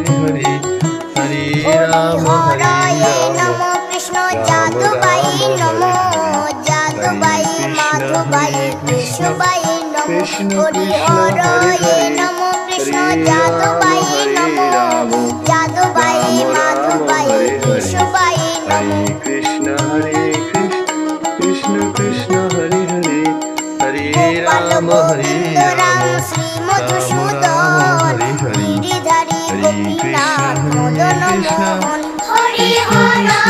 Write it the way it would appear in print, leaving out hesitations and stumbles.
Hare Hare Ram হরিহরায়ে Namo Krishna যাদবায় Namo যাদবায় মাধবায় কেশবায় Namo হরিহরায়ে Namo Krishna যাদবায় Namo যাদবায় মাধবায় কেশবায় Namo Krishna Hare Krishna Krishna Hare Hare Hare Gopal Ram Hare Govinda Ram Shri Madhusudan Giridhari Gopinath Madan Mohan Harihar